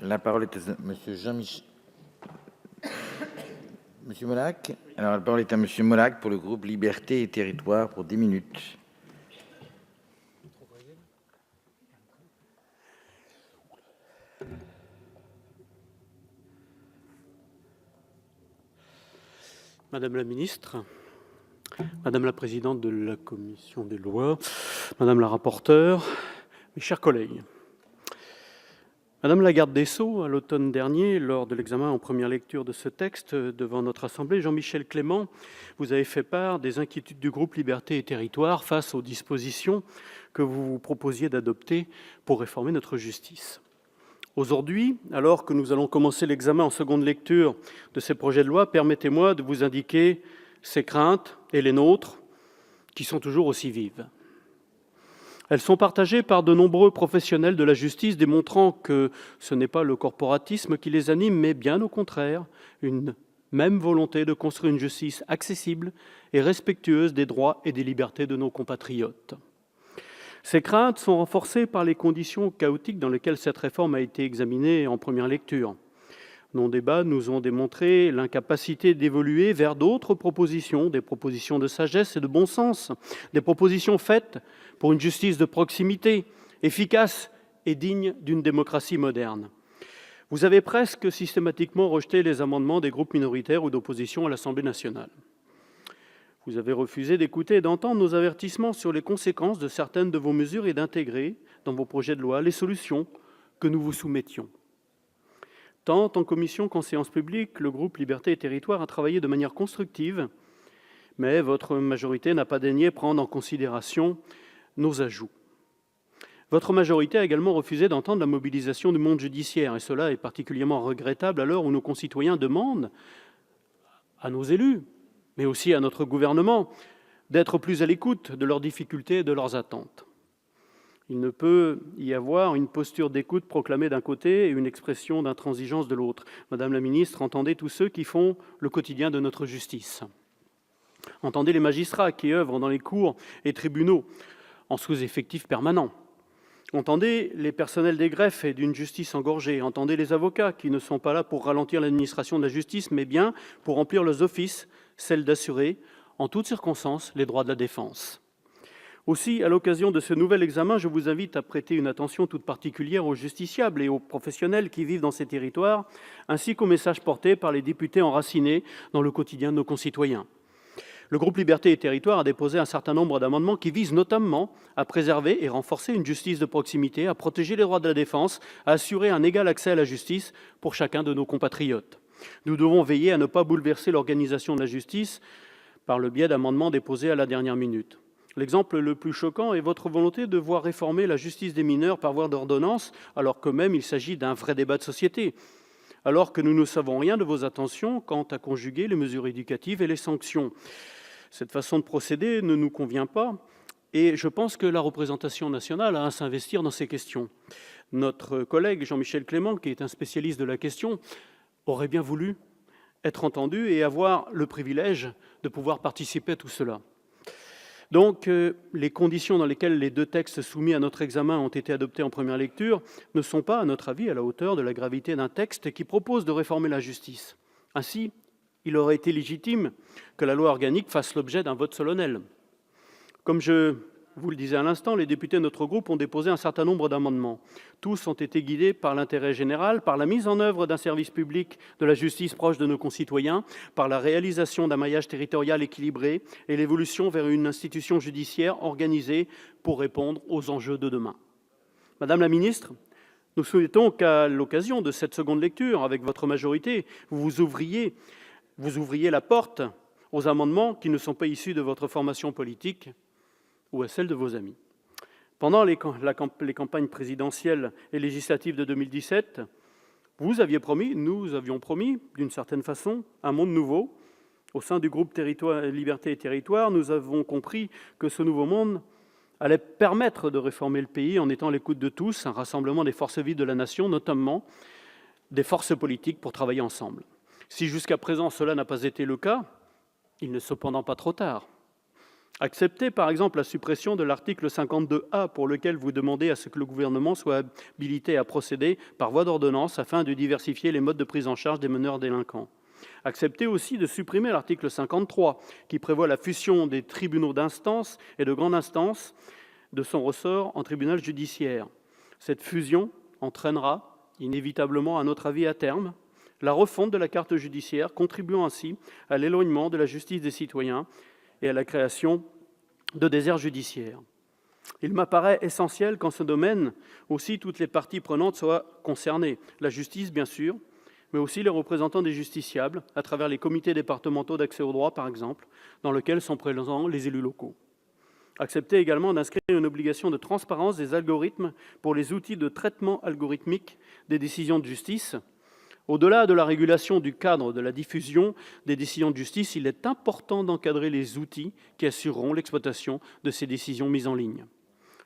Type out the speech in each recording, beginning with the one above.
La parole est à Monsieur Jean-Michel. Monsieur Molac. Alors, la parole est à Monsieur Molac pour le groupe Liberté et Territoires pour 10 minutes. Madame la ministre, Madame la présidente de la commission des lois, Madame la rapporteure, mes chers collègues. Madame la garde des Sceaux, à l'automne dernier, lors de l'examen en première lecture de ce texte devant notre Assemblée, Jean-Michel Clément, vous avez fait part des inquiétudes du groupe Liberté et Territoires face aux dispositions que vous vous proposiez d'adopter pour réformer notre justice. Aujourd'hui, alors que nous allons commencer l'examen en seconde lecture de ces projets de loi, permettez-moi de vous indiquer ces craintes et les nôtres qui sont toujours aussi vives. Elles sont partagées par de nombreux professionnels de la justice, démontrant que ce n'est pas le corporatisme qui les anime, mais bien au contraire, une même volonté de construire une justice accessible et respectueuse des droits et des libertés de nos compatriotes. Ces craintes sont renforcées par les conditions chaotiques dans lesquelles cette réforme a été examinée en première lecture. Nos débats nous ont démontré l'incapacité d'évoluer vers d'autres propositions, des propositions de sagesse et de bon sens, des propositions faites pour une justice de proximité, efficace et digne d'une démocratie moderne. Vous avez presque systématiquement rejeté les amendements des groupes minoritaires ou d'opposition à l'Assemblée nationale. Vous avez refusé d'écouter et d'entendre nos avertissements sur les conséquences de certaines de vos mesures et d'intégrer dans vos projets de loi les solutions que nous vous soumettions. Tant en commission qu'en séance publique, le groupe Liberté et Territoires a travaillé de manière constructive, mais votre majorité n'a pas daigné prendre en considération nos ajouts. Votre majorité a également refusé d'entendre la mobilisation du monde judiciaire, et cela est particulièrement regrettable à l'heure où nos concitoyens demandent à nos élus, mais aussi à notre gouvernement, d'être plus à l'écoute de leurs difficultés et de leurs attentes. Il ne peut y avoir une posture d'écoute proclamée d'un côté et une expression d'intransigeance de l'autre. Madame la ministre, entendez tous ceux qui font le quotidien de notre justice. Entendez les magistrats qui œuvrent dans les cours et tribunaux en sous-effectif permanent. Entendez les personnels des greffes et d'une justice engorgée. Entendez les avocats qui ne sont pas là pour ralentir l'administration de la justice, mais bien pour remplir leurs offices, celle d'assurer, en toutes circonstances, les droits de la défense. Aussi, à l'occasion de ce nouvel examen, je vous invite à prêter une attention toute particulière aux justiciables et aux professionnels qui vivent dans ces territoires, ainsi qu'aux messages portés par les députés enracinés dans le quotidien de nos concitoyens. Le groupe Liberté et Territoires a déposé un certain nombre d'amendements qui visent notamment à préserver et renforcer une justice de proximité, à protéger les droits de la défense, à assurer un égal accès à la justice pour chacun de nos compatriotes. Nous devons veiller à ne pas bouleverser l'organisation de la justice par le biais d'amendements déposés à la dernière minute. L'exemple le plus choquant est votre volonté de voir réformer la justice des mineurs par voie d'ordonnance, alors que même il s'agit d'un vrai débat de société, alors que nous ne savons rien de vos intentions quant à conjuguer les mesures éducatives et les sanctions. Cette façon de procéder ne nous convient pas, et je pense que la représentation nationale a à s'investir dans ces questions. Notre collègue Jean-Michel Clément, qui est un spécialiste de la question, aurait bien voulu être entendu et avoir le privilège de pouvoir participer à tout cela. Donc, les conditions dans lesquelles les deux textes soumis à notre examen ont été adoptés en première lecture ne sont pas, à notre avis, à la hauteur de la gravité d'un texte qui propose de réformer la justice. Ainsi, il aurait été légitime que la loi organique fasse l'objet d'un vote solennel. Comme je vous le disais à l'instant, les députés de notre groupe ont déposé un certain nombre d'amendements. Tous ont été guidés par l'intérêt général, par la mise en œuvre d'un service public de la justice proche de nos concitoyens, par la réalisation d'un maillage territorial équilibré et l'évolution vers une institution judiciaire organisée pour répondre aux enjeux de demain. Madame la ministre, nous souhaitons qu'à l'occasion de cette seconde lecture, avec votre majorité, vous ouvriez la porte aux amendements qui ne sont pas issus de votre formation politique ou à celle de vos amis. Pendant les campagnes présidentielles et législatives de 2017, nous avions promis, d'une certaine façon, un monde nouveau. Au sein du groupe Liberté et Territoires, nous avons compris que ce nouveau monde allait permettre de réformer le pays en étant à l'écoute de tous, un rassemblement des forces vives de la nation, notamment des forces politiques, pour travailler ensemble. Si jusqu'à présent cela n'a pas été le cas, il n'est cependant pas trop tard. Acceptez par exemple la suppression de l'article 52A pour lequel vous demandez à ce que le gouvernement soit habilité à procéder par voie d'ordonnance afin de diversifier les modes de prise en charge des meneurs délinquants. Acceptez aussi de supprimer l'article 53 qui prévoit la fusion des tribunaux d'instance et de grande instance de son ressort en tribunal judiciaire. Cette fusion entraînera inévitablement, à notre avis, à terme, la refonte de la carte judiciaire, contribuant ainsi à l'éloignement de la justice des citoyens et à la création de déserts judiciaires. Il m'apparaît essentiel qu'en ce domaine aussi toutes les parties prenantes soient concernées, la justice bien sûr, mais aussi les représentants des justiciables, à travers les comités départementaux d'accès au droit par exemple, dans lesquels sont présents les élus locaux. Accepter également d'inscrire une obligation de transparence des algorithmes pour les outils de traitement algorithmique des décisions de justice. Au-delà de la régulation du cadre de la diffusion des décisions de justice, il est important d'encadrer les outils qui assureront l'exploitation de ces décisions mises en ligne.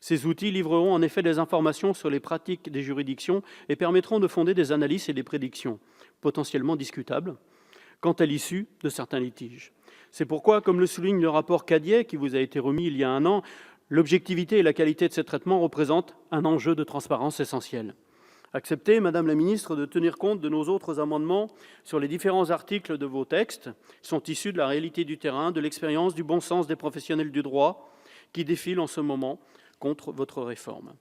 Ces outils livreront en effet des informations sur les pratiques des juridictions et permettront de fonder des analyses et des prédictions, potentiellement discutables, quant à l'issue de certains litiges. C'est pourquoi, comme le souligne le rapport Cadiet, qui vous a été remis il y a un an, l'objectivité et la qualité de ces traitements représentent un enjeu de transparence essentiel. Acceptez, Madame la Ministre, de tenir compte de nos autres amendements sur les différents articles de vos textes, qui sont issus de la réalité du terrain, de l'expérience, du bon sens des professionnels du droit, qui défilent en ce moment contre votre réforme.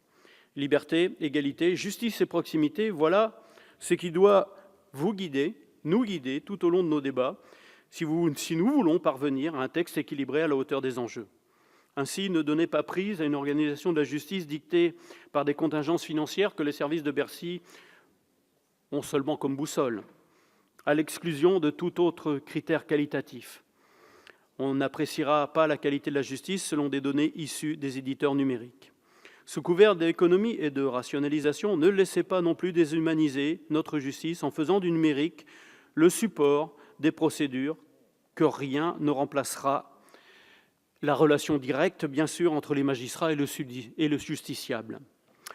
Liberté, égalité, justice et proximité, voilà ce qui doit vous guider, nous guider tout au long de nos débats, si nous voulons parvenir à un texte équilibré à la hauteur des enjeux. Ainsi, ne donnez pas prise à une organisation de la justice dictée par des contingences financières que les services de Bercy ont seulement comme boussole, à l'exclusion de tout autre critère qualitatif. On n'appréciera pas la qualité de la justice selon des données issues des éditeurs numériques. Sous couvert d'économie et de rationalisation, ne laissez pas non plus déshumaniser notre justice en faisant du numérique le support des procédures, que rien ne remplacera la relation directe, bien sûr, entre les magistrats et le justiciable.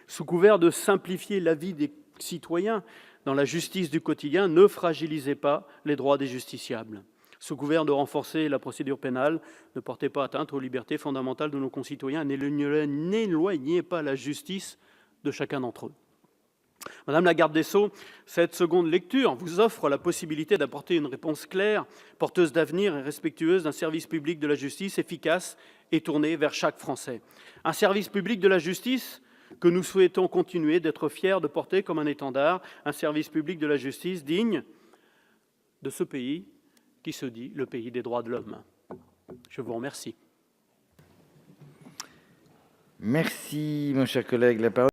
Sous couvert de simplifier la vie des citoyens dans la justice du quotidien, ne fragilisez pas les droits des justiciables. Sous couvert de renforcer la procédure pénale, ne portez pas atteinte aux libertés fondamentales de nos concitoyens, n'éloignez pas la justice de chacun d'entre eux. Madame la garde des Sceaux, cette seconde lecture vous offre la possibilité d'apporter une réponse claire, porteuse d'avenir et respectueuse d'un service public de la justice efficace et tourné vers chaque Français. Un service public de la justice que nous souhaitons continuer d'être fiers de porter comme un étendard, un service public de la justice digne de ce pays qui se dit le pays des droits de l'homme. Je vous remercie. Merci, mon cher collègue. La parole